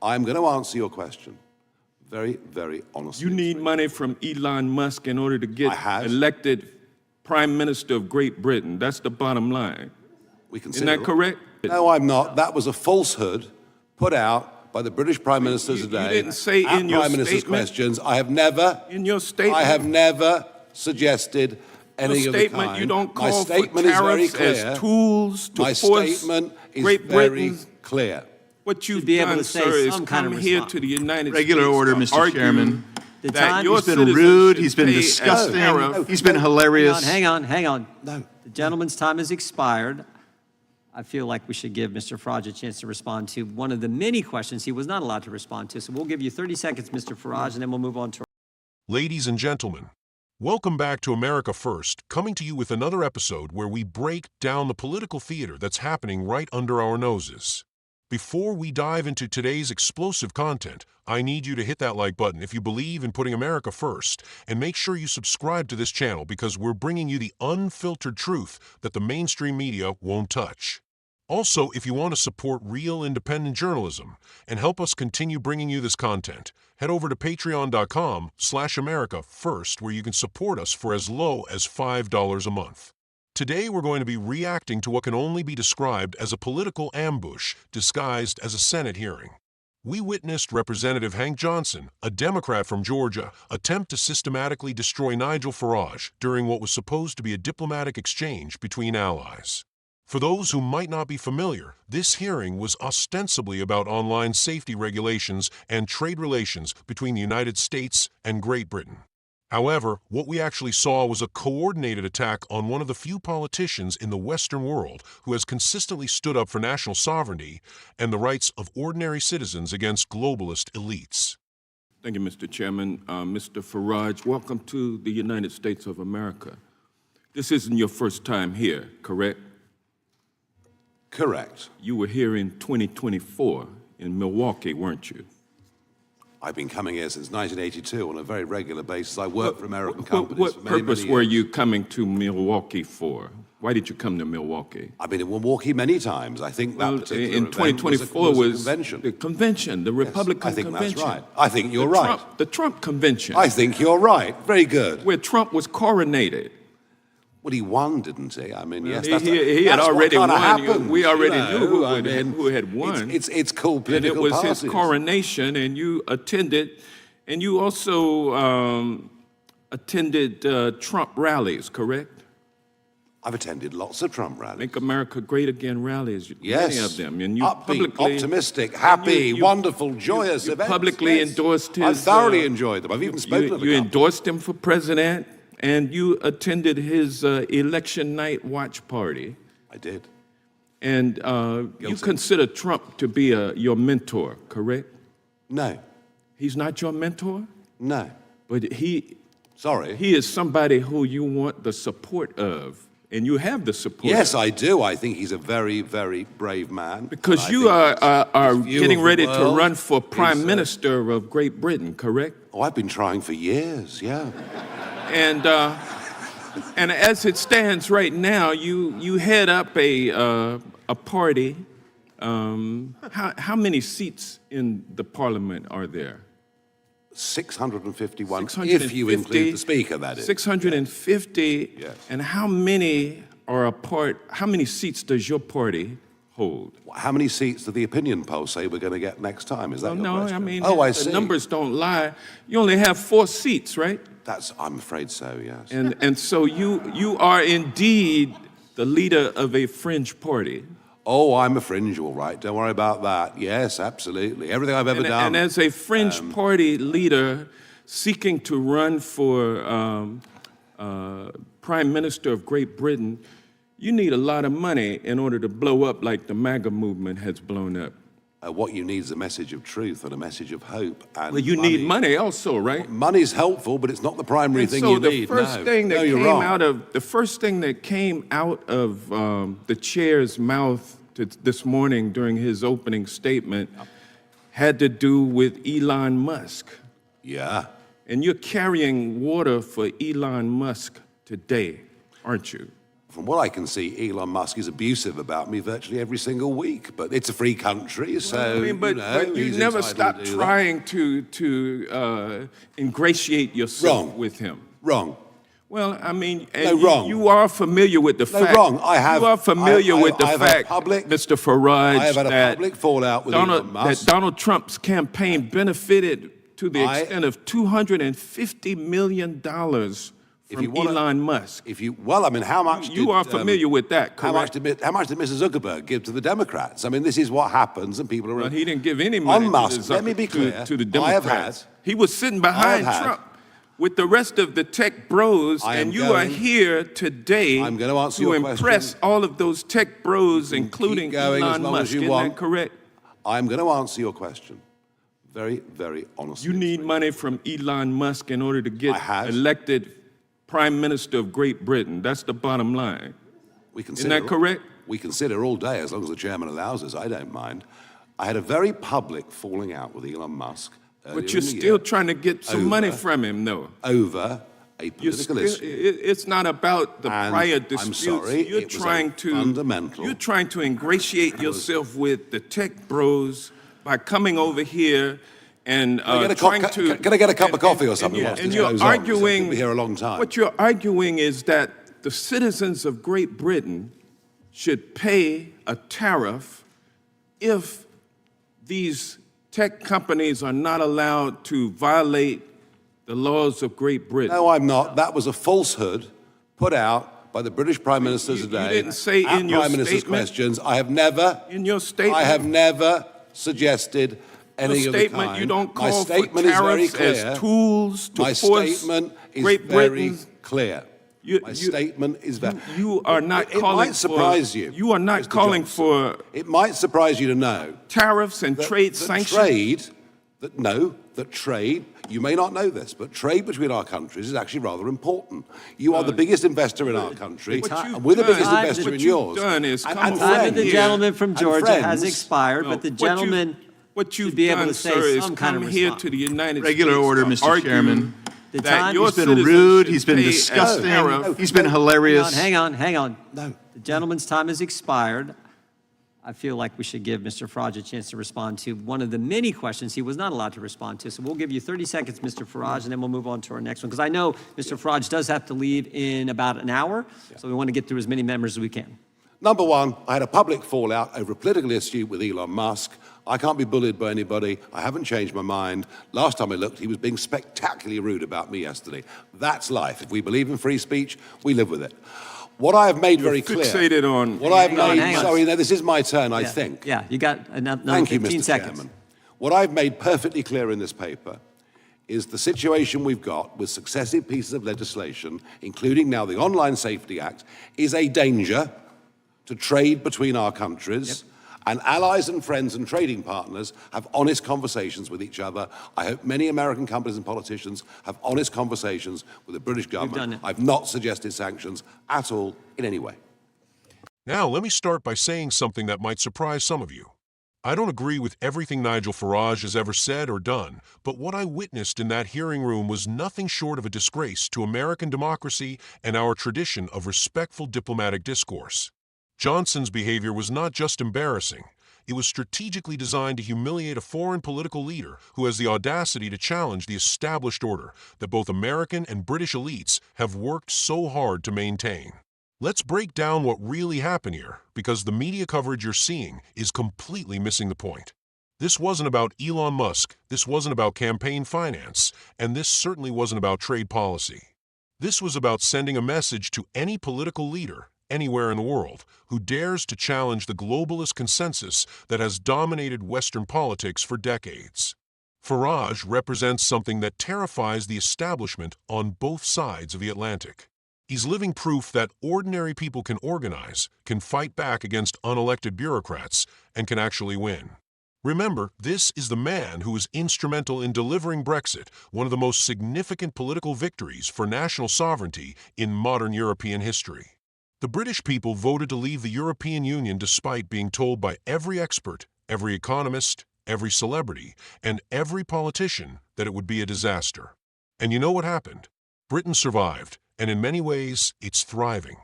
I'm going to answer your question very, very honestly. You need money from Elon Musk in order to get elected Prime Minister of Great Britain. That's the bottom line. Isn't that correct? No, I'm not. That was a falsehood put out by the British Prime Minister today. You didn't say in your Prime Minister's questions. I have never. In your statement. I have never suggested any of the kind. You don't call My statement for tariffs is very clear. as tools to My force statement is Great very Britain. clear. What you've be able done, to say sir, is some come kind of here response. to the United Regular States order, to Mr. argue Chairman. The that time- your He's been citizens rude, should he's been pay as disgusting, tariff. he's been hilarious. Hang on. No. The gentleman's time has expired. I feel like we should give Mr. Farage a chance to respond to one of the many questions he was not allowed to respond to. So we'll give you 30 seconds, Mr. Farage, and then we'll move on to... Ladies and gentlemen, welcome back to America First, coming to you with another episode where we break down the political theater that's happening right under our noses. Before we dive into today's explosive content, I need you to hit that like button if you believe in putting America first, and make sure you subscribe to this channel because we're bringing you the unfiltered truth that the mainstream media won't touch. Also, if you want to support real independent journalism and help us continue bringing you this content, head over to patreon.com/AmericaFirst where you can support us for as low as $5 a month. Today we're going to be reacting to what can only be described as a political ambush disguised as a Senate hearing. We witnessed Representative Hank Johnson, a Democrat from Georgia, attempt to systematically destroy Nigel Farage during what was supposed to be a diplomatic exchange between allies. For those who might not be familiar, this hearing was ostensibly about online safety regulations and trade relations between the United States and Great Britain. However, what we actually saw was a coordinated attack on one of the few politicians in the Western world who has consistently stood up for national sovereignty and the rights of ordinary citizens against globalist elites. Thank you, Mr. Chairman. Mr. Farage, welcome to the United States of America. This isn't your first time here, correct? Correct. You were here in 2024 in Milwaukee, weren't you? I've been coming here since 1982 on a very regular basis. I work for American companies for What many, purpose many were years. you coming to Milwaukee for? Why did you come to Milwaukee? I've been in Milwaukee many times. I think that particular in event 2024 was a was convention. the convention, the Republican I think convention. that's right. I think you're right. The Trump convention, I think you're right. Very good. where Trump was coronated. Well, he won, didn't he? I mean, yes, He had that's already what won. happens, We already knew who I had won. It's called And it political was parties. his coronation, and you attended, and you also attended Trump rallies, correct? I've attended lots of Trump rallies. Make America Great Again rallies, Yes. many of them. And you Upbeat, publicly, optimistic, happy, you- wonderful, joyous you events. publicly yes. endorsed his... I've thoroughly enjoyed them. I've even spoken to the You couple. endorsed him for president, and you attended his election night watch party. I did. And you consider Trump to be your mentor, correct? No. He's not your mentor, No. but he is somebody who you want the support of, and you have the support. Yes, I do. I think he's a very, very brave man. Because And I you think are his view getting of the ready to world run for Prime is, Minister of Great Britain, correct? Oh, I've been trying for years, yeah. And as it stands right now, you head up a party. How many seats in the Parliament are there? 651, if you include the Speaker, that is. 650. Yes. And how many are a part? How many seats does your party hold? How many seats do the opinion polls say we're going to get next time? Is that your No, question? I mean, I the see. numbers don't lie. You only have 4 seats, right? I'm afraid so, yes. And so you are indeed the leader of a fringe party. Oh, I'm a fringe, all right. Don't worry about that. Yes, absolutely. Everything I've ever done. And as a fringe party leader seeking to run for Prime Minister of Great Britain, you need a lot of money in order to blow up like the MAGA movement has blown up. What you need is a message of truth and a message of hope. And Well, you need money also, right? Money's helpful, but it's not the primary thing So you the need. first no. thing that no, you're came wrong. out of the first thing that came out of the chair's mouth this morning during his opening statement had to do with Elon Musk. Yeah. And you're carrying water for Elon Musk today, aren't you? from what I can see, Elon Musk is abusive about me virtually every single week. But it's a free country, so I mean, but you he's never entitled stop to do that. trying to ingratiate yourself with him. Wrong. Well, I mean, No, and wrong. you are familiar with the fact. Wrong. I have. You are familiar with the I've had fact, public, Mr. Farage, I have had a that public fallout with Elon Musk. that Donald Trump's campaign benefited to the extent of $250 million from Elon Musk. Well, I mean, how much? You are familiar with that, correct? How much did Mr. Zuckerberg give to the Democrats? I mean, this is what happens, and people are. Well, he didn't give any money on Musk. to, Let me be clear. to the I have Democrats. had. He was sitting behind had- Trump with the rest of the tech bros, and you are here today I'm going to answer to your impress question. all of those tech bros, including going as Elon long as Musk. you Isn't want. that correct? I'm going to answer your question very, very honestly. You need money from Elon Musk in order to get I have. elected Prime Minister of Great Britain. That's the bottom line. Isn't that correct? We consider all day, as long as the chairman allows us. I don't mind. I had a very public falling out with Elon Musk. But you're still trying to get some money from him, though. Over a political issue. It's not about the And prior I'm disputes. sorry, You're it was trying fundamental. You're trying to ingratiate yourself with the tech bros by coming over here and trying to. Can I get a cup of coffee or something? And you're arguing. We'll be here a long time. What you're arguing is that the citizens of Great Britain should pay a tariff if these tech companies are not allowed to violate the laws of Great Britain. No, I'm not. That was a falsehood put out by the British Prime Minister today. You didn't say at in your Prime Minister's statement. questions. I have never. In your statement. I have never suggested any Your of the statement, kind. you don't My call for statement is very tariffs clear. as tools to My force statement is Great very Britain's. clear. My statement is very. You are not It calling might surprise for. you. You are not Mr. calling Johnson. for It might surprise you to know tariffs and trade that sanctions. trade, you may not know this, but trade between our countries is actually rather important. You are the biggest investor in our country, and we're the biggest investor in yours. Done is And- come and over Time of friends- the here. gentleman from and Georgia has friends- expired, but the gentleman What you've should be able done, to say sir, is some kind of come here response. to the United Regular States order, to Mr. argue Chairman. The that time- your He's been citizens rude, should he's been pay a disgusting, tariff. he's been hilarious. Hang on. No. The gentleman's time has expired. I feel like we should give Mr. Farage a chance to respond to one of the many questions he was not allowed to respond to. So we'll give you 30 seconds, Mr. Farage, and then we'll move on to our next one. Because I know Mr. Farage does have to leave in about an hour, so we want to get through as many members as we can. Number one, I had a public fallout over a political issue with Elon Musk. I can't be bullied by anybody. I haven't changed my mind. Last time I looked, he was being spectacularly rude about me yesterday. That's life. If we believe in free speech, we live with it. What I have made very clear. Fixated on. What I have Hang on, made. hang on. Sorry, no, this is my turn, I Yeah, think. Yeah, you got another Thank you, 15 Mr. seconds. Chairman. What I've made perfectly clear in this paper is the situation we've got with successive pieces of legislation, including now the Online Safety Act, is a danger to trade between our countries. And allies and friends and trading partners have honest conversations with each other. I hope many American companies and politicians have honest conversations with the British done government. it. I've not suggested sanctions at all in any way. Now, let me start by saying something that might surprise some of you. I don't agree with everything Nigel Farage has ever said or done, but what I witnessed in that hearing room was nothing short of a disgrace to American democracy and our tradition of respectful diplomatic discourse. Johnson's behavior was not just embarrassing. It was strategically designed to humiliate a foreign political leader who has the audacity to challenge the established order that both American and British elites have worked so hard to maintain. Let's break down what really happened here, because the media coverage you're seeing is completely missing the point. This wasn't about Elon Musk, this wasn't about campaign finance, and this certainly wasn't about trade policy. This was about sending a message to any political leader, anywhere in the world, who dares to challenge the globalist consensus that has dominated Western politics for decades. Farage represents something that terrifies the establishment on both sides of the Atlantic. He's living proof that ordinary people can organize, can fight back against unelected bureaucrats, and can actually win. Remember, this is the man who was instrumental in delivering Brexit, one of the most significant political victories for national sovereignty in modern European history. The British people voted to leave the European Union despite being told by every expert, every economist, every celebrity, and every politician that it would be a disaster. And you know what happened? Britain survived, and in many ways, it's thriving.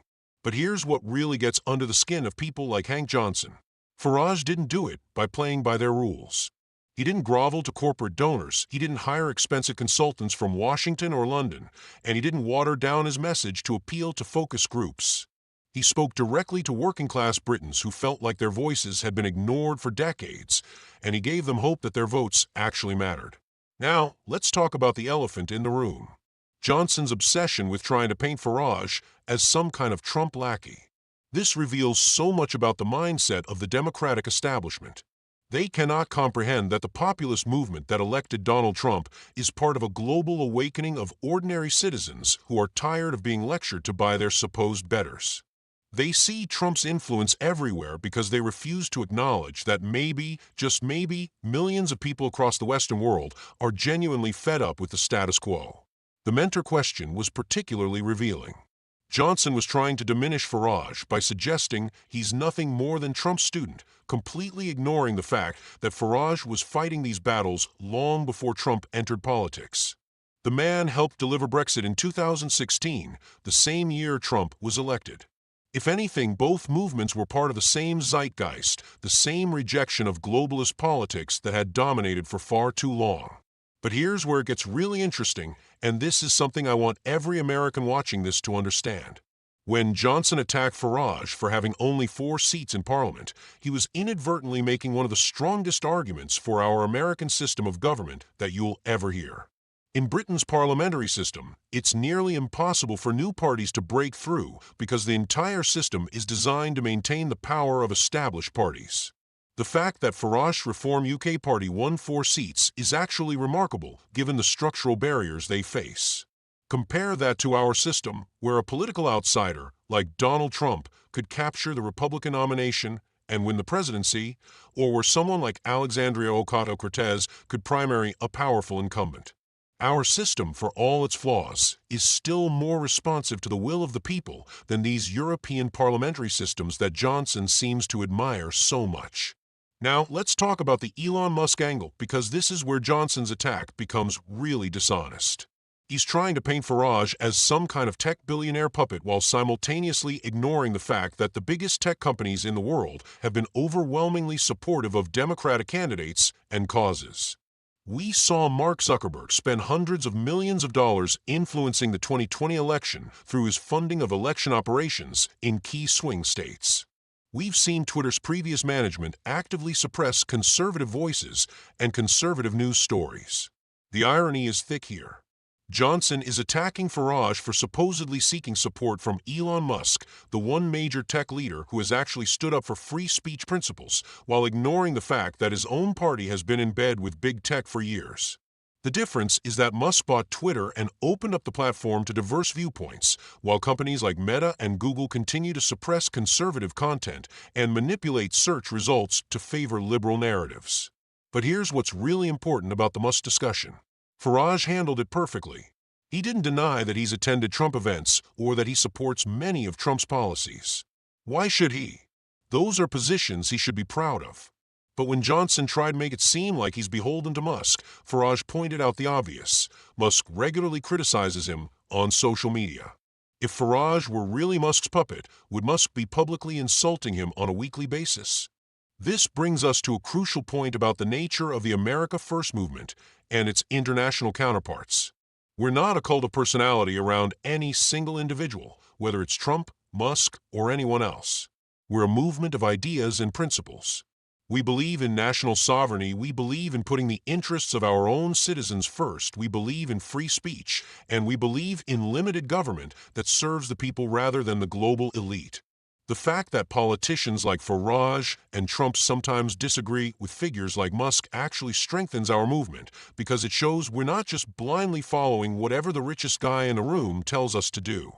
But here's what really gets under the skin of people like Hank Johnson. Farage didn't do it by playing by their rules. He didn't grovel to corporate donors, he didn't hire expensive consultants from Washington or London, and he didn't water down his message to appeal to focus groups. He spoke directly to working-class Britons who felt like their voices had been ignored for decades, and he gave them hope that their votes actually mattered. Now, let's talk about the elephant in the room. Johnson's obsession with trying to paint Farage as some kind of Trump lackey. This reveals so much about the mindset of the Democratic establishment. They cannot comprehend that the populist movement that elected Donald Trump is part of a global awakening of ordinary citizens who are tired of being lectured to by their supposed betters. They see Trump's influence everywhere because they refuse to acknowledge that maybe, just maybe, millions of people across the Western world are genuinely fed up with the status quo. The mentor question was particularly revealing. Johnson was trying to diminish Farage by suggesting he's nothing more than Trump's student, completely ignoring the fact that Farage was fighting these battles long before Trump entered politics. The man helped deliver Brexit in 2016, the same year Trump was elected. If anything, both movements were part of the same zeitgeist, the same rejection of globalist politics that had dominated for far too long. But here's where it gets really interesting, and this is something I want every American watching this to understand. When Johnson attacked Farage for having only 4 seats in Parliament, he was inadvertently making one of the strongest arguments for our American system of government that you'll ever hear. In Britain's parliamentary system, it's nearly impossible for new parties to break through because the entire system is designed to maintain the power of established parties. The fact that Farage Reform UK Party won 4 seats is actually remarkable given the structural barriers they face. Compare that to our system, where a political outsider like Donald Trump could capture the Republican nomination and win the presidency, or where someone like Alexandria Ocasio-Cortez could primary a powerful incumbent. Our system, for all its flaws, is still more responsive to the will of the people than these European parliamentary systems that Johnson seems to admire so much. Now, let's talk about the Elon Musk angle, because this is where Johnson's attack becomes really dishonest. He's trying to paint Farage as some kind of tech billionaire puppet while simultaneously ignoring the fact that the biggest tech companies in the world have been overwhelmingly supportive of Democratic candidates and causes. We saw Mark Zuckerberg spend hundreds of millions of dollars influencing the 2020 election through his funding of election operations in key swing states. We've seen Twitter's previous management actively suppress conservative voices and conservative news stories. The irony is thick here. Johnson is attacking Farage for supposedly seeking support from Elon Musk, the one major tech leader who has actually stood up for free speech principles, while ignoring the fact that his own party has been in bed with big tech for years. The difference is that Musk bought Twitter and opened up the platform to diverse viewpoints, while companies like Meta and Google continue to suppress conservative content and manipulate search results to favor liberal narratives. But here's what's really important about the Musk discussion. Farage handled it perfectly. He didn't deny that he's attended Trump events or that he supports many of Trump's policies. Why should he? Those are positions he should be proud of. But when Johnson tried to make it seem like he's beholden to Musk, Farage pointed out the obvious. Musk regularly criticizes him on social media. If Farage were really Musk's puppet, would Musk be publicly insulting him on a weekly basis? This brings us to a crucial point about the nature of the America First movement and its international counterparts. We're not a cult of personality around any single individual, whether it's Trump, Musk, or anyone else. We're a movement of ideas and principles. We believe in national sovereignty, we believe in putting the interests of our own citizens first, we believe in free speech, and we believe in limited government that serves the people rather than the global elite. The fact that politicians like Farage and Trump sometimes disagree with figures like Musk actually strengthens our movement because it shows we're not just blindly following whatever the richest guy in a room tells us to do.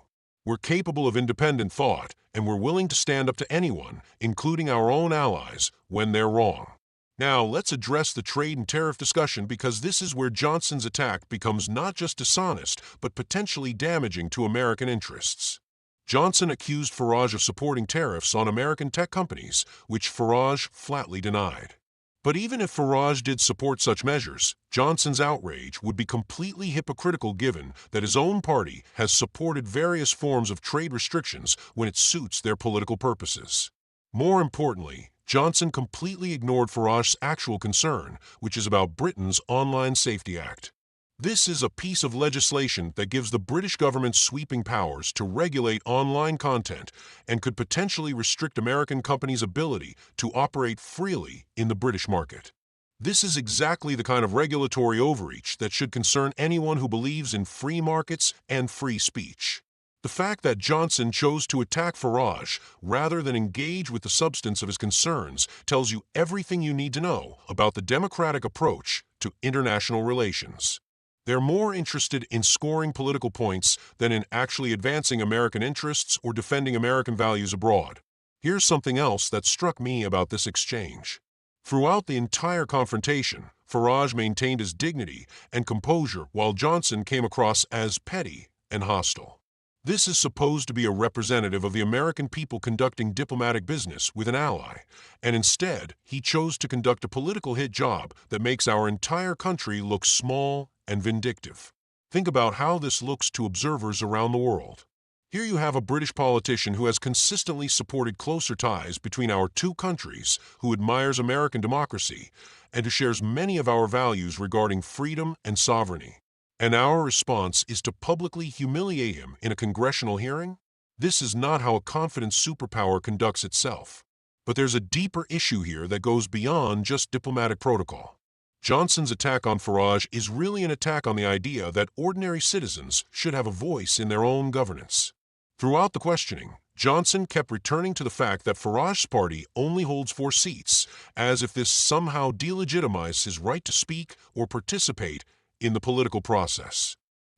We're capable of independent thought, and we're willing to stand up to anyone, including our own allies, when they're wrong. Now, let's address the trade and tariff discussion because this is where Johnson's attack becomes not just dishonest, but potentially damaging to American interests. Johnson accused Farage of supporting tariffs on American tech companies, which Farage flatly denied. But even if Farage did support such measures, Johnson's outrage would be completely hypocritical given that his own party has supported various forms of trade restrictions when it suits their political purposes. More importantly, Johnson completely ignored Farage's actual concern, which is about Britain's Online Safety Act. This is a piece of legislation that gives the British government sweeping powers to regulate online content and could potentially restrict American companies' ability to operate freely in the British market. This is exactly the kind of regulatory overreach that should concern anyone who believes in free markets and free speech. The fact that Johnson chose to attack Farage rather than engage with the substance of his concerns tells you everything you need to know about the democratic approach to international relations. They're more interested in scoring political points than in actually advancing American interests or defending American values abroad. Here's something else that struck me about this exchange. Throughout the entire confrontation, Farage maintained his dignity and composure while Johnson came across as petty and hostile. This is supposed to be a representative of the American people conducting diplomatic business with an ally, and instead he chose to conduct a political hit job that makes our entire country look small and vindictive. Think about how this looks to observers around the world. Here you have a British politician who has consistently supported closer ties between our two countries, who admires American democracy, and who shares many of our values regarding freedom and sovereignty. And our response is to publicly humiliate him in a congressional hearing? This is not how a confident superpower conducts itself. But there's a deeper issue here that goes beyond just diplomatic protocol. Johnson's attack on Farage is really an attack on the idea that ordinary citizens should have a voice in their own governance. Throughout the questioning, Johnson kept returning to the fact that Farage's party only holds 4 seats, as if this somehow delegitimized his right to speak or participate in the political process.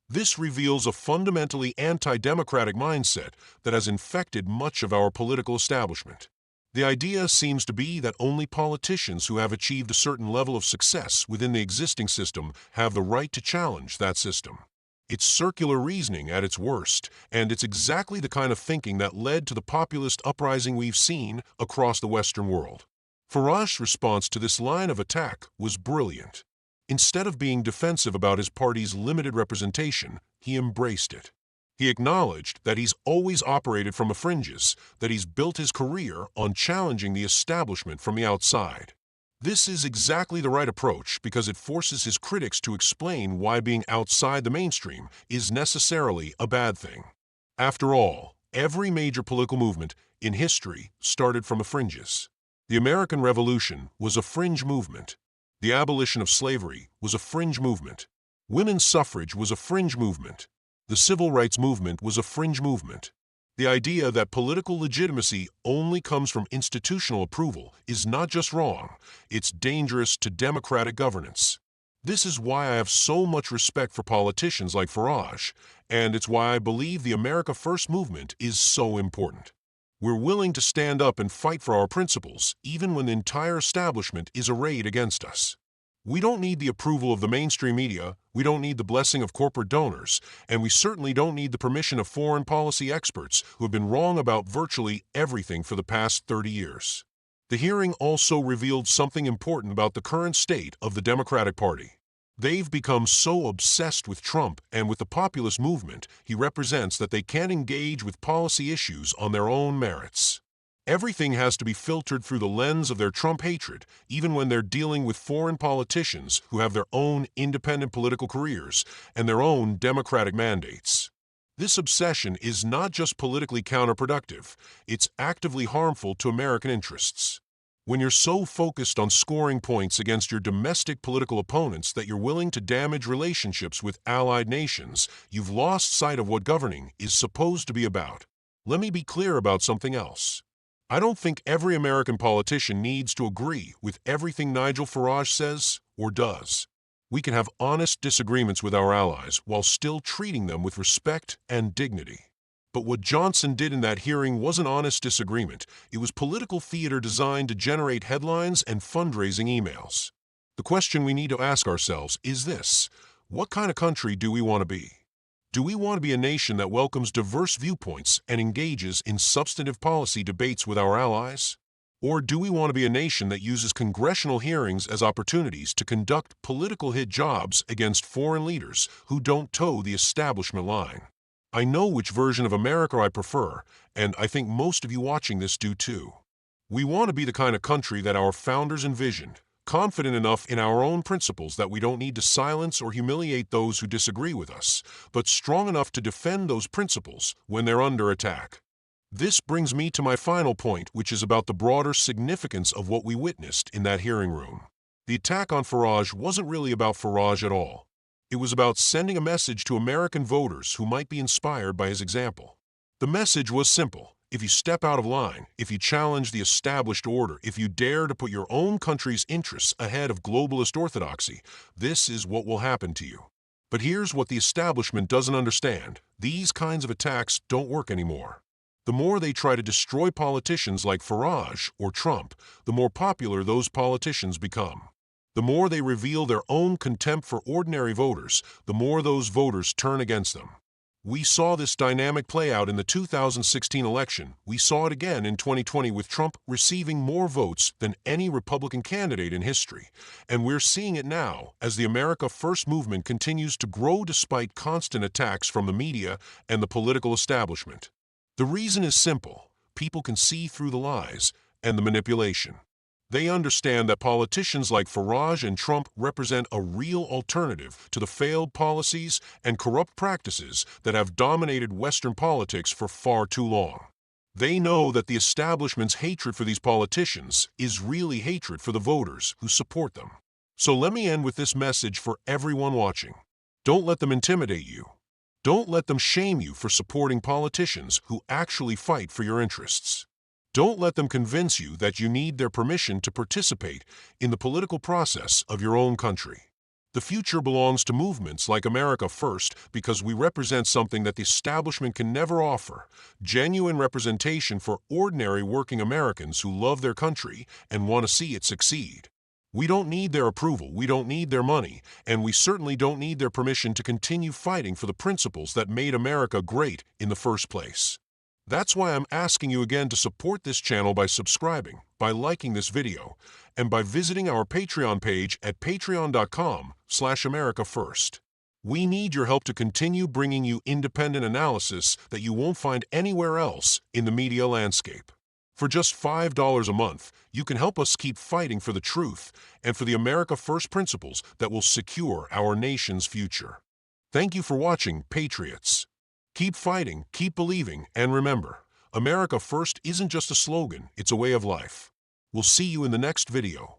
This reveals a fundamentally anti-democratic mindset that has infected much of our political establishment. The idea seems to be that only politicians who have achieved a certain level of success within the existing system have the right to challenge that system. It's circular reasoning at its worst, and it's exactly the kind of thinking that led to the populist uprising we've seen across the Western world. Farage's response to this line of attack was brilliant. Instead of being defensive about his party's limited representation, he embraced it. He acknowledged that he's always operated from the fringes, that he's built his career on challenging the establishment from the outside. This is exactly the right approach because it forces his critics to explain why being outside the mainstream is necessarily a bad thing. After all, every major political movement in history started from the fringes. The American Revolution was a fringe movement. The abolition of slavery was a fringe movement. Women's suffrage was a fringe movement. The civil rights movement was a fringe movement. The idea that political legitimacy only comes from institutional approval is not just wrong, it's dangerous to democratic governance. This is why I have so much respect for politicians like Farage, and it's why I believe the America First movement is so important. We're willing to stand up and fight for our principles, even when the entire establishment is arrayed against us. We don't need the approval of the mainstream media, we don't need the blessing of corporate donors, and we certainly don't need the permission of foreign policy experts who have been wrong about virtually everything for the past 30 years. The hearing also revealed something important about the current state of the Democratic Party. They've become so obsessed with Trump and with the populist movement he represents that they can't engage with policy issues on their own merits. Everything has to be filtered through the lens of their Trump hatred, even when they're dealing with foreign politicians who have their own independent political careers and their own democratic mandates. This obsession is not just politically counterproductive, it's actively harmful to American interests. When you're so focused on scoring points against your domestic political opponents that you're willing to damage relationships with allied nations, you've lost sight of what governing is supposed to be about. Let me be clear about something else. I don't think every American politician needs to agree with everything Nigel Farage says or does. We can have honest disagreements with our allies while still treating them with respect and dignity. But what Johnson did in that hearing wasn't honest disagreement. It was political theater designed to generate headlines and fundraising emails. The question we need to ask ourselves is this: what kind of country do we want to be? Do we want to be a nation that welcomes diverse viewpoints and engages in substantive policy debates with our allies? Or do we want to be a nation that uses congressional hearings as opportunities to conduct political hit jobs against foreign leaders who don't toe the establishment line? I know which version of America I prefer, and I think most of you watching this do too. We want to be the kind of country that our founders envisioned, confident enough in our own principles that we don't need to silence or humiliate those who disagree with us, but strong enough to defend those principles when they're under attack. This brings me to my final point, which is about the broader significance of what we witnessed in that hearing room. The attack on Farage wasn't really about Farage at all. It was about sending a message to American voters who might be inspired by his example. The message was simple. If you step out of line, if you challenge the established order, if you dare to put your own country's interests ahead of globalist orthodoxy, this is what will happen to you. But here's what the establishment doesn't understand. These kinds of attacks don't work anymore. The more they try to destroy politicians like Farage or Trump, the more popular those politicians become. The more they reveal their own contempt for ordinary voters, the more those voters turn against them. We saw this dynamic play out in the 2016 election. We saw it again in 2020 with Trump receiving more votes than any Republican candidate in history. And we're seeing it now as the America First movement continues to grow despite constant attacks from the media and the political establishment. The reason is simple. People can see through the lies and the manipulation. They understand that politicians like Farage and Trump represent a real alternative to the failed policies and corrupt practices that have dominated Western politics for far too long. They know that the establishment's hatred for these politicians is really hatred for the voters who support them. So let me end with this message for everyone watching. Don't let them intimidate you. Don't let them shame you for supporting politicians who actually fight for your interests. Don't let them convince you that you need their permission to participate in the political process of your own country. The future belongs to movements like America First because we represent something that the establishment can never offer: genuine representation for ordinary working Americans who love their country and want to see it succeed. We don't need their approval, we don't need their money, and we certainly don't need their permission to continue fighting for the principles that made America great in the first place. That's why I'm asking you again to support this channel by subscribing, by liking this video, and by visiting our Patreon page at patreon.com/AmericaFirst. We need your help to continue bringing you independent analysis that you won't find anywhere else in the media landscape. For just $5 a month, you can help us keep fighting for the truth and for the America First principles that will secure our nation's future. Thank you for watching, Patriots. Keep fighting, keep believing, and remember, America First isn't just a slogan, it's a way of life. We'll see you in the next video.